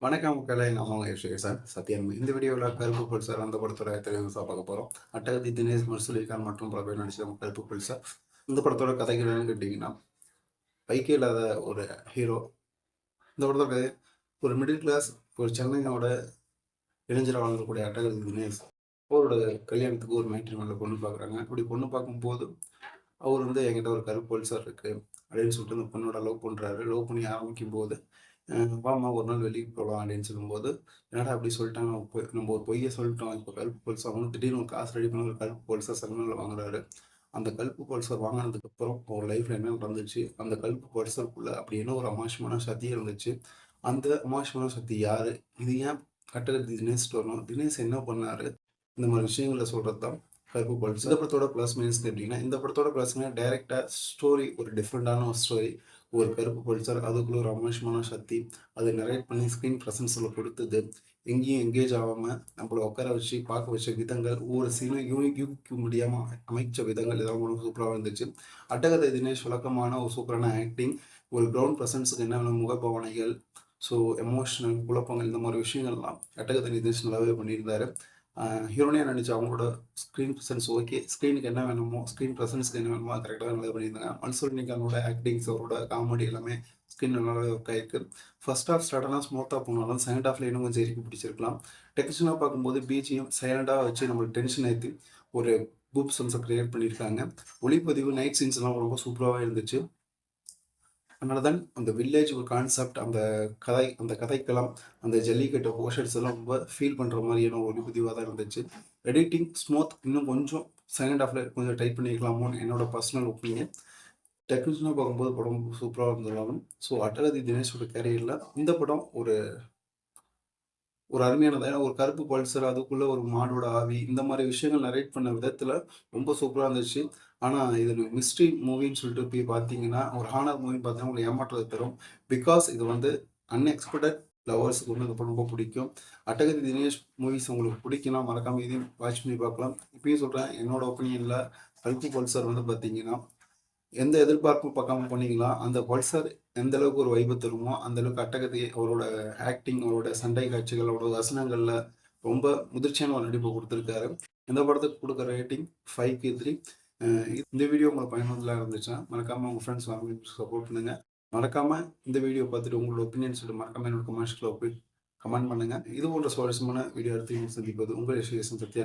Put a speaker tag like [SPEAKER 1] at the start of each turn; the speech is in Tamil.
[SPEAKER 1] வணக்கம் மக்களே, நான் உங்க சார் சத்யன். இந்த வீடியோவில் கருப்பு புல் அந்த படத்தோட திரைவிமர்சனம் பார்க்க போகிறோம். அட்டகத்தி தினேஷ், மர்சுலிகான் மற்றும் பல பேர் நடிச்ச கருப்பு புல் இந்த படத்தோட கதைகள் என்னன்னு கேட்டிங்கன்னா, பைக்கே இல்லாத ஒரு ஹீரோ. இந்த படத்தோட கதை ஒரு மிடில் கிளாஸ் ஒரு சென்னையோட இளைஞராக வளர்க்கக்கூடிய அட்டகத்தி தினேஷ் அவரோட கல்யாணத்துக்கு ஒரு மேட்ரிமோனியில் பொண்ணு பார்க்குறாங்க. அப்படி பொண்ணு பார்க்கும்போது அவர் என்கிட்ட ஒரு கருப்பு பல்சர் இருக்குது அப்படின்னு சொல்லிட்டு அந்த பொண்ணோட லவ் பண்ணுறாரு. லவ் பண்ணி ஆரம்பிக்கும் போது வாம்மா ஒரு நாள் வெளியே போகலாம் அப்படின்னு சொல்லும்போது, என்னடா அப்படி சொல்லிட்டாங்க, நம்ம ஒரு பொய்யை சொல்லிட்டோம். இப்போ கருப்பு பல்சர் அவனும் திடீர்னு ஒரு காசு ரெடி பண்ணி ஒரு கருப்பு பல்சர் செகண்ட் வாங்குறாரு. அந்த கருப்பு பல்சர் வாங்கினதுக்கப்புறம் ஒரு லைஃப்பில் என்ன நடந்துச்சு, அந்த கருப்பு பல்சருக்குள்ளே அப்படி என்ன ஒரு அமானுஷமான சக்தி இருந்துச்சு, அந்த அமானுஷமான சக்தி யார், இது ஏன் கட்டகத்தி தினேஷ் வரணும், தினேஷ் என்ன பண்ணார், இந்த மாதிரி விஷயங்களை சொல்கிறது தான் கருப்பு பல்சர். இந்த படத்தோட ப்ளஸ் மைனஸ் எப்படின்னா, இந்த படத்தோட ப்ளஸ் மைனஸ் டைரெக்டாக ஸ்டோரி ஒரு டிஃப்ரெண்டான ஒரு ஸ்டோரி. ஒரு கருப்பு பல்சர் அதுக்குள்ள ஒரு அமானுஷமான சக்தி அதை நரேட் பண்ணி ஸ்க்ரீன் ப்ரெசன்ஸில் கொடுத்தது. எங்கேயும் எங்கேஜ் ஆகாமல் நம்மளை உட்கார வச்சு பார்க்க வச்ச விதங்கள், ஒவ்வொரு சீனும் யூகிக்க முடியாமல் அமைச்ச விதங்கள் இதெல்லாம் ரொம்ப சூப்பராக இருந்துச்சு. அட்டகத்தை தினேஷ் வழக்கமான ஒரு சூப்பரான ஆக்டிங், ஒரு கிரவுண்ட் ப்ரெசன்ஸுக்கு என்ன முகபாவனைகள், ஸோ எமோஷனல் குழப்பங்கள், இந்த மாதிரி விஷயங்கள்லாம் அட்டகத்தை தினேஷ் நல்லாவே பண்ணியிருந்தாரு. ஹீரோனியாக நடிச்ச அவங்களோட ஸ்க்ரீன் ப்ரெசன்ஸ் ஓகே. ஸ்க்ரீனுக்கு என்ன வேணுமோ, ஸ்க்ரீன் ப்ரெசன்ஸ்க்கு என்ன வேணுமோ அது கரெக்டாக நல்லா பண்ணியிருந்தாங்க. மன்சூர்னிகானோட ஆக்டிங்ஸ், அவரோட காமெடி எல்லாமே ஸ்க்ரீன் நல்லாவே ஒர்க் ஆகிருக்கு. ஃபர்ஸ்ட் ஹாஃப் ஸ்டார்டெல்லாம் ஸ்மூத்தாக போனாலும் செகண்ட் ஹாஃபில் இன்னும் கொஞ்சம் இறுக்கி பிடிச்சிருக்கலாம். டெக்னிஷனாக பார்க்கும்போது பிஜிஎம் சைலண்டாக வச்சு நம்மளுக்கு டென்ஷன் ஏற்றி ஒரு பூப் சென்ஸை க்ரியேட் பண்ணியிருக்காங்க. ஒளிப்பதிவு நைட் சீன்ஸ்லாம் ரொம்ப சூப்பராகவே இருந்துச்சு. அதனால தான் அந்த வில்லேஜ் ஒரு கான்செப்ட், அந்த கதைக்களம், அந்த ஜல்லிக்கட்டு போர்ஷன்ஸ் எல்லாம் ரொம்ப ஃபீல் பண்ணுற மாதிரியான ஒரு ஒளிப்பதிவாக தான் இருந்துச்சு. எடிட்டிங் ஸ்மூத், இன்னும் கொஞ்சம் செகண்ட் ஹாஃபில் கொஞ்சம் டைட் பண்ணிக்கலாமோன்னு என்னோட பர்சனல் ஒப்பீனியன். டெக்னிஷனாக பார்க்கும்போது படம் சூப்பராக இருந்தாலும், ஸோ அட்டகத்தி தினேஷோட கேரியரில் இந்த படம் ஒரு ஒரு அருமையானது. ஏன்னா ஒரு கருப்பு பல்சர், அதுக்குள்ள ஒரு மாடோட ஆவி, இந்த மாதிரி விஷயங்கள் நரேட் பண்ண விதத்தில் ரொம்ப சூப்பராக இருந்துச்சு. ஆனால் இது மிஸ்ட்ரி மூவின்னு சொல்லிட்டு போய் பார்த்தீங்கன்னா, ஒரு ஹானர் மூவி பார்த்தீங்கன்னா உங்களுக்கு ஏமாற்றத்தை தரும். பிகாஸ் இது அன்எக்ஸ்பெக்டட் லவர்ஸுக்கு இந்த படம் ரொம்ப பிடிக்கும். அட்டகத்தி தினேஷ் மூவிஸ் உங்களுக்கு பிடிக்குன்னா மறக்காம இதையும் வாட்ச் பண்ணி பார்க்கலாம். இப்பயும் சொல்கிறேன், என்னோட ஒப்பீனியனில் கருப்பு பல்சர் பார்த்தீங்கன்னா எந்த எதிர்பார்ப்பும் பார்க்காம பண்ணீங்களா, அந்த பல்சர் எந்த அளவுக்கு ஒரு வைபை தருமோ அந்த அளவுக்கு அட்டகத்தி அவரோட ஆக்டிங், அவரோட சண்டை காட்சிகள், அவரோட வசனங்களில் ரொம்ப முதிர்ச்சியான ஒரு நடிப்பை கொடுத்துருக்காரு. இந்த படத்துக்கு கொடுக்குற ரேட்டிங் 5க்கு 3. இந்த வீடியோ உங்களுக்கு பயனுள்ளதாக இருந்துச்சுன்னா மறக்காமல் உங்கள் ஃப்ரெண்ட்ஸ் ஃபேமிலி சப்போர்ட் பண்ணுங்கள். மறக்காமல் இந்த வீடியோ பார்த்துட்டு உங்களோட ஒப்பீனியன் சொல்லிட்டு மறக்காமல் என்னோட கமெண்ட்ஸில் போய் கமெண்ட் பண்ணுங்கள். இது போன்ற சுவாரஸ்யமான வீடியோ அடுத்து சந்திப்பது உங்கள் சத்யா.